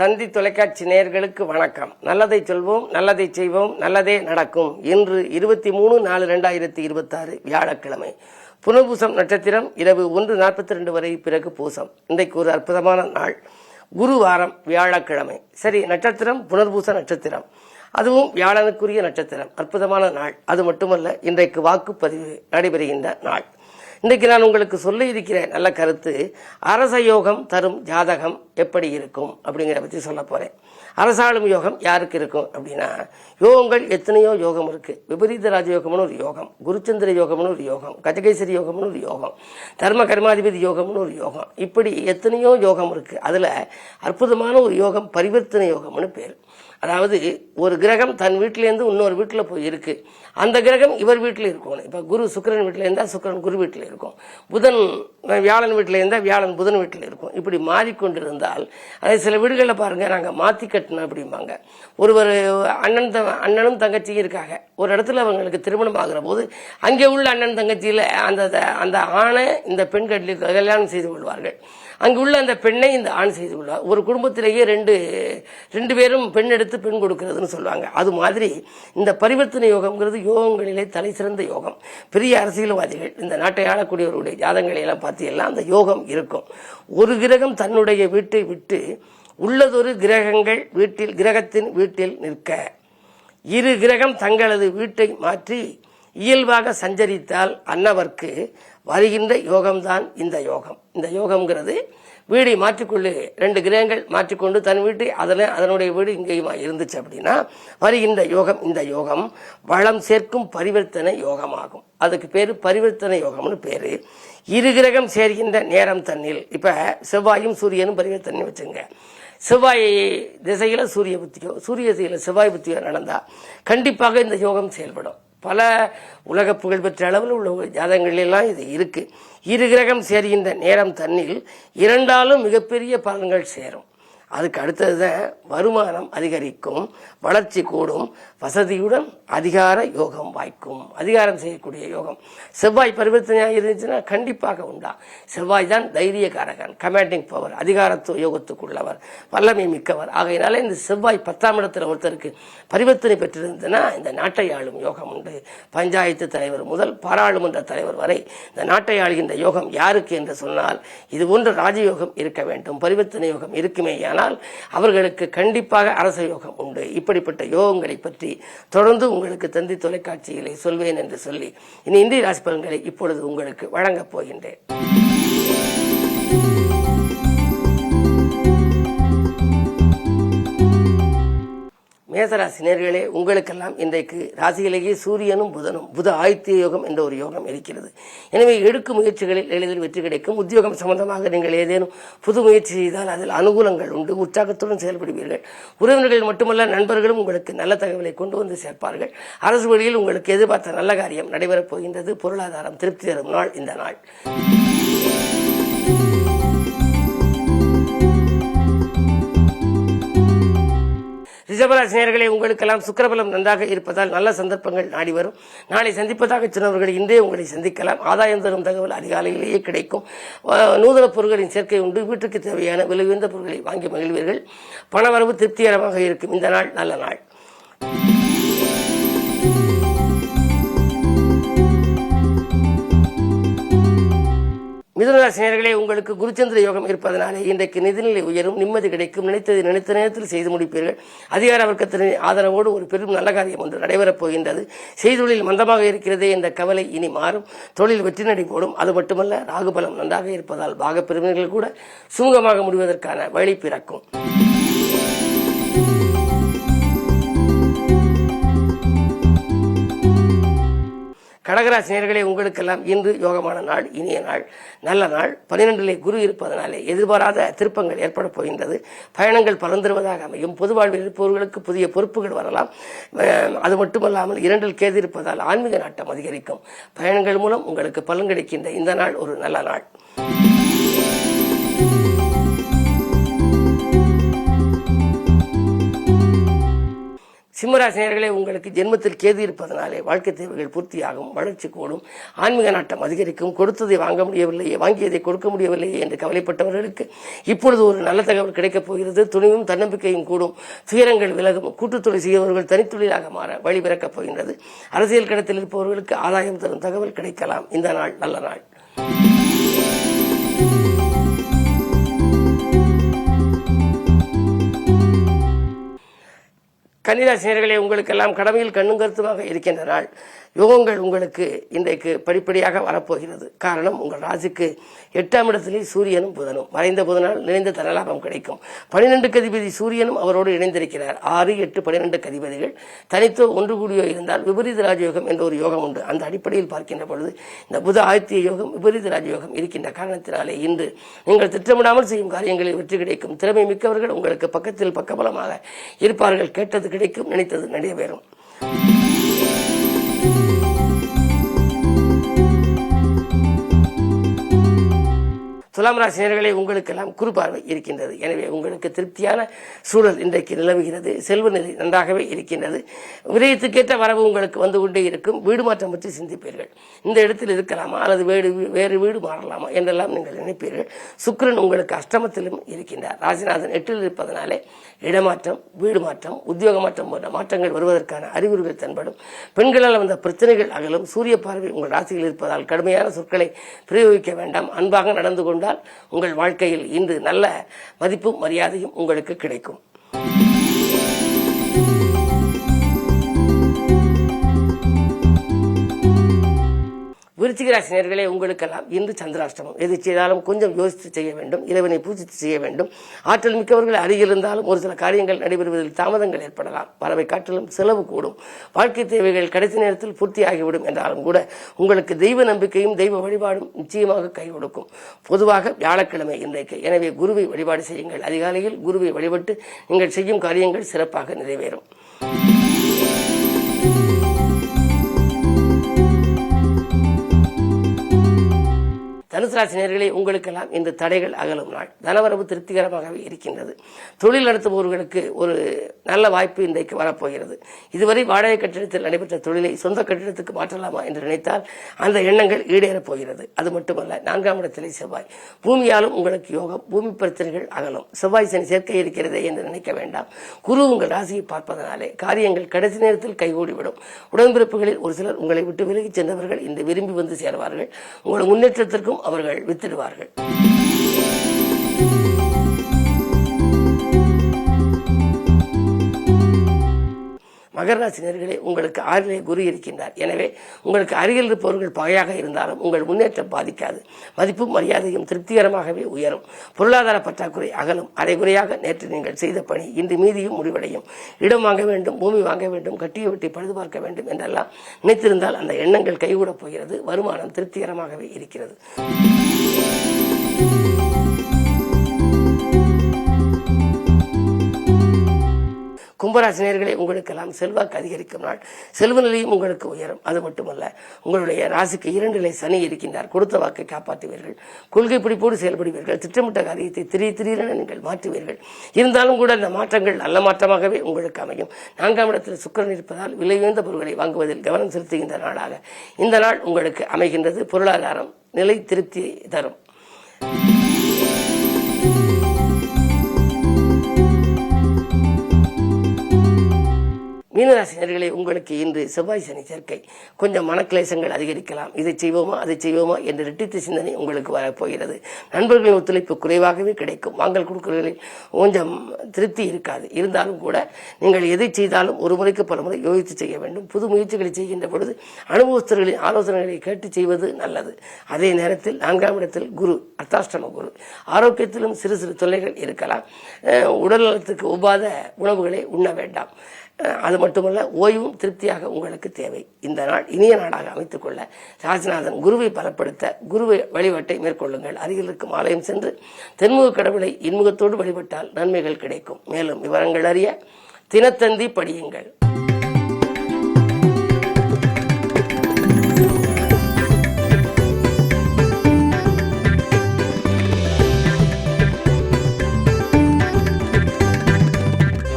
தந்தி தொலைக்காட்சி நேயர்களுக்கு வணக்கம். நல்லதை சொல்வோம், நல்லதை செய்வோம், நல்லதே நடக்கும். இன்று 23/4/2026 வியாழக்கிழமை. புனர்பூசம் நட்சத்திரம் இரவு 1:42 வரை, பிறகு பூசம். இன்றைக்கு ஒரு அற்புதமான நாள், குருவாரம், வியாழக்கிழமை. சரி, நட்சத்திரம் புனர்பூச நட்சத்திரம், அதுவும் வியாழனுக்குரிய நட்சத்திரம். அற்புதமான நாள். அது மட்டுமல்ல, இன்றைக்கு வாக்குப்பதிவு நடைபெறுகின்ற நாள். இன்றைக்கு நான் உங்களுக்கு சொல்ல இருக்கிற நல்ல கருத்து, அரச யோகம் தரும் ஜாதகம் எப்படி இருக்கும் அப்படிங்கிற பற்றி சொல்ல போறேன். அரசாளும் யோகம் யாருக்கு இருக்கும் அப்படின்னா, யோகங்கள் எத்தனையோ யோகம் இருக்கு. விபரீத ராஜயோகம்னு ஒரு யோகம், குருச்சந்திர யோகம்னு ஒரு யோகம், கஜகேசரி யோகம்னு ஒரு யோகம், தர்ம கர்மாதிபதி யோகம்னு ஒரு யோகம், இப்படி எத்தனையோ யோகம் இருக்கு. அதுல அற்புதமான ஒரு யோகம் பரிவர்த்தனை யோகம்னு பேர். அதாவது ஒரு கிரகம் தன் வீட்டிலேருந்து இன்னொரு வீட்டில் போய் இருக்கு, அந்த கிரகம் இவர் வீட்டில் இருக்கணும். இப்போ குரு சுக்கிரன் வீட்டில் இருந்தால் சுக்கிரன் குரு வீட்டில் இருக்கும், புதன் வியாழன் வீட்டில் இருந்தால் வியாழன் புதன் வீட்டில் இருக்கும். இப்படி மாறிக்கொண்டிருந்தால், அதை சில வீடுகளில் பாருங்க, நாங்கள் மாற்றி கட்டணும் அப்படிம்பாங்க. ஒருவர் அண்ணனும் தங்கச்சியும் இருக்காங்க. ஒரு இடத்துல அவங்களுக்கு திருமணம் ஆகிற போது அங்கே உள்ள அண்ணன் தங்கச்சியில் அந்த ஆணை இந்த பெண் கல்யாணம் செய்து கொள்வார்கள். அங்கு உள்ள அந்த பெண்ணை இந்த ஆண் செய்து கொள்வார். ஒரு குடும்பத்திலேயே ரெண்டு பேரும் பெண் எடுத்து பெண் கொடுக்கிறதுன்னு சொல்லுவாங்க. அது மாதிரி இந்த பரிவர்த்தனை யோகம்ங்கிறது யோகங்களிலே தலை சிறந்த யோகம். பெரிய அரசியல்வாதிகள், இந்த நாட்டை ஆளக்கூடியவருடைய ஜாதகங்களை எல்லாம் பார்த்து எல்லாம் அந்த யோகம் இருக்கும். ஒரு கிரகம் தன்னுடைய வீட்டை விட்டு உள்ளதொரு கிரகத்தின் வீட்டில் நிற்க, இரு கிரகம் தங்களது வீட்டை மாற்றி இயல்பாக சஞ்சரித்தால் அன்னவர்க்கு வருகின்ற யோகம்தான் இந்த யோகம். இந்த யோகம்ங்கிறது வீடை மாற்றிக்கொள்ளு, ரெண்டு கிரகங்கள் மாற்றிக்கொண்டு தன் வீட்டை அதனுடைய வீடு இங்கேயுமா இருந்துச்சு அப்படின்னா வருகின்ற யோகம் இந்த யோகம் வளம் சேர்க்கும் பரிவர்த்தனை யோகமாகும். அதுக்கு பேரு பரிவர்த்தனை யோகம்னு பேரு. இரு கிரகம் சேர்கின்ற நேரம் தன்னில், இப்ப செவ்வாயும் சூரியனும் பரிவர்த்தனை வச்சுங்க. செவ்வாய் திசையில சூரிய புத்தியோ, சூரிய திசையில செவ்வாய் புத்தியோ நடந்தா கண்டிப்பாக இந்த யோகம் செயல்படும். பல உலக புகழ்பெற்ற அளவில் உள்ள ஜாதகங்களெல்லாம் இது இருக்கு. இரு கிரகம் சேர்கின்ற நேரம் தன்னில் இரண்டாலும் மிகப்பெரிய பலன்கள் சேரும். அதுக்கு அடுத்ததுதான் வருமானம் அதிகரிக்கும், வளர்ச்சி கூடும், வசதியுடன் அதிகார யோகம் வாய்க்கும். அதிகாரம் செய்யக்கூடிய யோகம் செவ்வாய் பரிவர்த்தனையாக இருந்துச்சுன்னா கண்டிப்பாக உண்டா. செவ்வாய் தான் தைரியகாரகன், கமாண்டிங் பவர், அதிகாரத்துவ யோகத்துக்குள்ளவர், வல்லமை மிக்கவர். ஆகையினால இந்த செவ்வாய் 10ஆம் இடத்துல ஒருத்தருக்கு பரிவர்த்தனை பெற்றிருந்ததுன்னா இந்த நாட்டை ஆளும் யோகம் உண்டு. பஞ்சாயத்து தலைவர் முதல் பாராளுமன்ற தலைவர் வரை இந்த நாட்டை ஆளுகின்ற யோகம் யாருக்கு என்று சொன்னால் இது போன்ற ராஜயோகம் இருக்க வேண்டும், பரிவர்த்தனை யோகம் இருக்குமே. ஆனால் அவர்களுக்கு கண்டிப்பாக அரச யோகம் உண்டு. இப்படிப்பட்ட யோகங்களை பற்றி தொடர்ந்து உங்களுக்கு தந்தி தொலைக்காட்சிகளை சொல்வேன் என்று சொல்லி இனி இந்திய ராசி பலன்களை இப்பொழுது உங்களுக்கு வழங்கப் போகின்றேன். மேசராசி நேயர்களே, உங்களுக்கெல்லாம் இன்றைக்கு ராசியிலேயே சூரியனும் புதனும், புத ஆதித்ய யோகம் என்ற ஒரு யோகம் இருக்கிறது. எனவே எடுக்கும் முயற்சிகளில் எளிதில் வெற்றி கிடைக்கும். உத்தியோகம் சம்பந்தமாக நீங்கள் ஏதேனும் புது முயற்சி செய்தால் அதில் அனுகூலங்கள் உண்டு. உற்சாகத்துடன் செயல்படுவீர்கள். உறவினர்கள் மட்டுமல்ல, நண்பர்களும் உங்களுக்கு நல்ல தகவலை கொண்டு வந்து சேர்ப்பார்கள். அரசு வழியில் உங்களுக்கு எதிர்பார்த்த நல்ல காரியம் நடைபெறப் போகின்றது. பொருளாதாரம் திருப்தி தரும் நாள் இந்த நாள். ரிஷபராசினியர்களே, உங்களுக்கெல்லாம் சுக்கிரபலம் நன்றாக இருப்பதால் நல்ல சந்தர்ப்பங்கள் நாடி வரும். நாளை சந்திப்பதாக சொன்னவர்கள் இன்றே உங்களை சந்திக்கலாம். ஆதாயம் தரும் தகவல் அதிகாலையிலேயே கிடைக்கும். நூதன பொருட்களின் சேர்க்கை உண்டு. வீட்டுக்கு தேவையான விலை உயர்ந்த பொருட்களை வாங்கி மகிழ்வீர்கள். பணவரவு திருப்திகரமாக இருக்கும். இந்த நாள் நல்ல நாள். மிதுனராசினியர்களே, உங்களுக்கு குருச்சந்திர யோகம் இருப்பதனாலே இன்றைக்கு நிதிநிலை உயரும், நிம்மதி கிடைக்கும். நினைத்ததை நினைத்த நேரத்தில் செய்து முடிப்பீர்கள். அதிகார வர்க்கத்தின் ஆதரவோடு ஒரு பெரும் நல்ல காரியம் ஒன்று நடைபெறப் போகின்றது. செய்தொழில் மந்தமாக இருக்கிறதே என்ற கவலை இனி மாறும். தொழில் வெற்றி நடை போடும். அது மட்டுமல்ல, ராகுபலம் நன்றாக இருப்பதால் பாகப் பிரிவினர்கள் கூட சுமூகமாக முடிவதற்கான வழி பிறக்கும். கடகராசினியர்களே, உங்களுக்கெல்லாம் இன்று யோகமான நாள், இனிய நாள், நல்ல நாள். 12லே குரு இருப்பதனாலே எதிர்பாராத திருப்பங்கள் ஏற்பட போகின்றது. பயணங்கள் பலன் தருவதாக அமையும். பொது வாழ்வில் இருப்பவர்களுக்கு புதிய பொறுப்புகள் வரலாம். அது மட்டுமல்லாமல் 2ல் கேது இருப்பதால் ஆன்மீக நாட்டம் அதிகரிக்கும். பயணங்கள் மூலம் உங்களுக்கு பலன் கிடைக்கின்ற இந்த நாள் ஒரு நல்ல நாள். சிம்மராசினியர்களே, உங்களுக்கு ஜென்மத்தில் கேது இருப்பதனாலே வாழ்க்கை தேவைகள் பூர்த்தியாகும், வளர்ச்சி கூடும், ஆன்மீக நாட்டம் அதிகரிக்கும். கொடுத்ததை வாங்க முடியவில்லையே, வாங்கியதை கொடுக்க முடியவில்லையே என்று கவலைப்பட்டவர்களுக்கு இப்பொழுது ஒரு நல்ல தகவல் கிடைக்கப் போகிறது. துணிவும் தன்னம்பிக்கையும் கூடும், துயரங்கள் விலகும். கூட்டுத்தொழில் செய்பவர்கள் தனித்தொழிலாக மாற வழி பிறக்கப் போகின்றது. அரசியல் கடத்தில் இருப்பவர்களுக்கு ஆதாயம் தரும் தகவல் கிடைக்கலாம். இந்த நாள் நல்ல நாள். கன்னிராசினியர்களே, உங்களுக்கெல்லாம் கடமையில் கண்ணும் கருத்துமாக இருக்கின்ற நாள். யோகங்கள் உங்களுக்கு இன்றைக்கு படிப்படியாக வரப்போகிறது. காரணம், உங்கள் ராசிக்கு 8ஆம் இடத்திலே சூரியனும் புதனும். மறைந்த புதனால் நிறைந்த தனலாபம் கிடைக்கும். 12 அதிபதி சூரியனும் அவரோடு இணைந்திருக்கிறார். 6, 8, 12 அதிபதிகள் தனித்தோ ஒன்று கூடியோ இருந்தால் விபரீத ராஜயோகம் என்ற ஒரு யோகம் உண்டு. அந்த அடிப்படையில் பார்க்கின்ற பொழுது இந்த புத ஆதித்ய யோகம் விபரீத ராஜயோகம் இருக்கின்ற காரணத்தினாலே இன்று நீங்கள் திட்டமிடாமல் செய்யும் காரியங்களில் வெற்றி கிடைக்கும். திறமை மிக்கவர்கள் உங்களுக்கு பக்கத்தில் பக்கபலமாக இருப்பார்கள். கேட்டது கிடைக்கும், நினைத்தது நிறைவேறும். துலாம் ராசினியர்களே, உங்களுக்கெல்லாம் குரு பார்வை இருக்கின்றது. எனவே உங்களுக்கு திருப்தியான சூழல் இன்றைக்கு நிலவுகிறது. செல்வ நிலை நன்றாகவே இருக்கின்றது. விரயத்துக்கேற்ற வரவு உங்களுக்கு வந்து கொண்டே இருக்கும். வீடு மாற்றம் பற்றி சிந்திப்பீர்கள். இந்த இடத்தில் இருக்கலாமா அல்லது வேறு வீடு மாறலாமா என்றெல்லாம் நீங்கள் நினைப்பீர்கள். சுக்கிரன் உங்களுக்கு அஷ்டமத்திலும் இருக்கின்றார். ராசிநாதன் 8இல் இருப்பதனாலே இடமாற்றம், வீடு மாற்றம், உத்தியோக மாற்றம் போன்ற மாற்றங்கள் வருவதற்கான அறிகுறிகள் தென்படும். பெண்களால் வந்த பிரச்சனைகள் அகலும். சூரிய பார்வை உங்கள் ராசியில் இருப்பதால் கடுமையான சொற்களை பிரயோகிக்க வேண்டாம். அன்பாக நடந்து கொண்டு உங்கள் வாழ்க்கையில் இன்று நல்ல மதிப்பும் மரியாதையும் உங்களுக்கு கிடைக்கும். விருச்சிக ராசினியர்களே, உங்களுக்கெல்லாம் இன்று சந்திராஷ்டமம். எது செய்தாலும் கொஞ்சம் யோசித்து செய்ய வேண்டும். இறைவனை பூஜித்து செய்ய வேண்டும். ஆற்றல் மிக்கவர்கள் அருகில் இருந்தாலும் ஒரு சில காரியங்கள் நடைபெறுவதில் தாமதங்கள் ஏற்படலாம். வரவை காட்டிலும் செலவு கூடும். வாழ்க்கை தேவைகள் கடைசி நேரத்தில் பூர்த்தியாகிவிடும் என்றாலும் கூட உங்களுக்கு தெய்வ நம்பிக்கையும் தெய்வ வழிபாடும் நிச்சயமாக கை கொடுக்கும். பொதுவாக வியாழக்கிழமை இன்றைக்கு. எனவே குருவை வழிபாடு செய்யுங்கள். அதிகாலையில் குருவை வழிபட்டு நீங்கள் செய்யும் காரியங்கள் சிறப்பாக நிறைவேறும். தனுசு ராசினியர்களே, உங்களுக்கெல்லாம் இந்த தடைகள் அகலும் நாள். தனவரவு திருப்திகரமாகவே இருக்கின்றது. தொழில் நடத்துபவர்களுக்கு ஒரு நல்ல வாய்ப்பு இன்றைக்கு வரப்போகிறது. இதுவரை வாடகை கட்டிடத்தில் நடைபெற்ற தொழிலை சொந்த கட்டிடத்துக்கு மாற்றலாமா என்று நினைத்தால் அந்த எண்ணங்கள் ஈடேறப் போகிறது. அது மட்டுமல்ல, 4ஆம் இடத்திலே செவ்வாய். பூமியாலும் உங்களுக்கு யோகம். பூமி பிரச்சனைகள் அகலும். செவ்வாய் சனி சேர்க்கை இருக்கிறதே என்று நினைக்க வேண்டாம். குரு உங்கள் ராசியை பார்ப்பதனாலே காரியங்கள் கடைசி நேரத்தில் கைகூடிவிடும். உடன்பிறப்புகளில் ஒரு சிலர் உங்களை விட்டு விலகிச் சென்றவர்கள் இன்று விரும்பி வந்து சேர்வார்கள். உங்கள் முன்னேற்றத்திற்கும் அவர்கள் வித்திடுவார்கள். மகர ராசினியர்களே, உங்களுக்கு 6இலே குரு இருக்கின்றார். எனவே உங்களுக்கு அருகில் இருப்பவர்கள் பகையாக இருந்தாலும் உங்கள் முன்னேற்றம் பாதிக்காது. மதிப்பும் மரியாதையும் திருப்திகரமாகவே உயரும். பொருளாதார பற்றாக்குறை அகலும். அரைகுறையாக நேற்று நீங்கள் செய்த பணி இன்று மீதியும் முடிவடையும். இடம் வாங்க வேண்டும், பூமி வாங்க வேண்டும், கட்டிய வெட்டி பழுது பார்க்க வேண்டும் என்றெல்லாம் நினைத்திருந்தால் அந்த எண்ணங்கள் கைகூடப் போகிறது. வருமானம் திருப்திகரமாகவே இருக்கிறது. கும்பராசினியர்களே, உங்களுக்கெல்லாம் செல்வாக்கு அதிகரிக்கும் நாள். செல்வ நிலையும் உங்களுக்கு உயரும். அது மட்டுமல்ல, உங்களுடைய ராசிக்கு 2இலே சனி இருக்கின்றார். கொடுத்த வாக்கை காப்பாற்றுவீர்கள். கொள்கை பிடிப்போடு செயல்படுவீர்கள். திட்டமிட்ட காரியத்தை திடீரென நீங்கள் மாற்றுவீர்கள். இருந்தாலும் கூட இந்த மாற்றங்கள் நல்ல மாற்றமாகவே உங்களுக்கு அமையும். 4ஆம் இடத்தில் சுக்கிரன் இருப்பதால் விலை உயர்ந்த பொருட்களை வாங்குவதில் கவனம் செலுத்துகின்ற நாளாக இந்த நாள் உங்களுக்கு அமைகின்றது. பொருளாதாரம் நிலை திருப்தி தரும். மீனராசினியர்களே, உங்களுக்கு இன்று செவ்வாய் சனி சேர்க்கை. கொஞ்சம் மனக்லேசங்கள் அதிகரிக்கலாம். இதை செய்வோமா அதை செய்வோமா என்ற இரட்டித்த சிந்தனை உங்களுக்கு வரப்போகிறது. நண்பர்களின் ஒத்துழைப்பு குறைவாகவே கிடைக்கும். வாங்கல் கொடுக்கல்களில் கொஞ்சம் திருப்தி இருக்காது. இருந்தாலும் கூட நீங்கள் எதை செய்தாலும் ஒரு முறைக்கு பல முறை யோசித்து செய்ய வேண்டும். புது முயற்சிகளை செய்கின்ற பொழுது அனுபவஸ்தர்களின் ஆலோசனைகளை கேட்டு செய்வது நல்லது. அதே நேரத்தில் 4ஆம் இடத்தில் குரு, அர்த்தாஷ்டம குரு. ஆரோக்கியத்திலும் சிறு சிறு தொல்லைகள் இருக்கலாம். உடல் நலத்துக்கு ஒவ்வாத உணவுகளை உண்ண வேண்டாம். அது மட்டுமல்ல, ஓய்வும் திருப்தியாக உங்களுக்கு தேவை. இந்த நாள் இனிய நாளாக அமைத்துக் கொள்ள ராசிநாதன் குருவை பலப்படுத்த குருவை வழிபாட்டை மேற்கொள்ளுங்கள். அருகில் இருக்கும் ஆலயம் சென்று தென்முக கடவுளை இன்முகத்தோடு வழிபட்டால் நன்மைகள் கிடைக்கும். மேலும் விவரங்கள் அறிய தினத்தந்தி படியுங்கள்.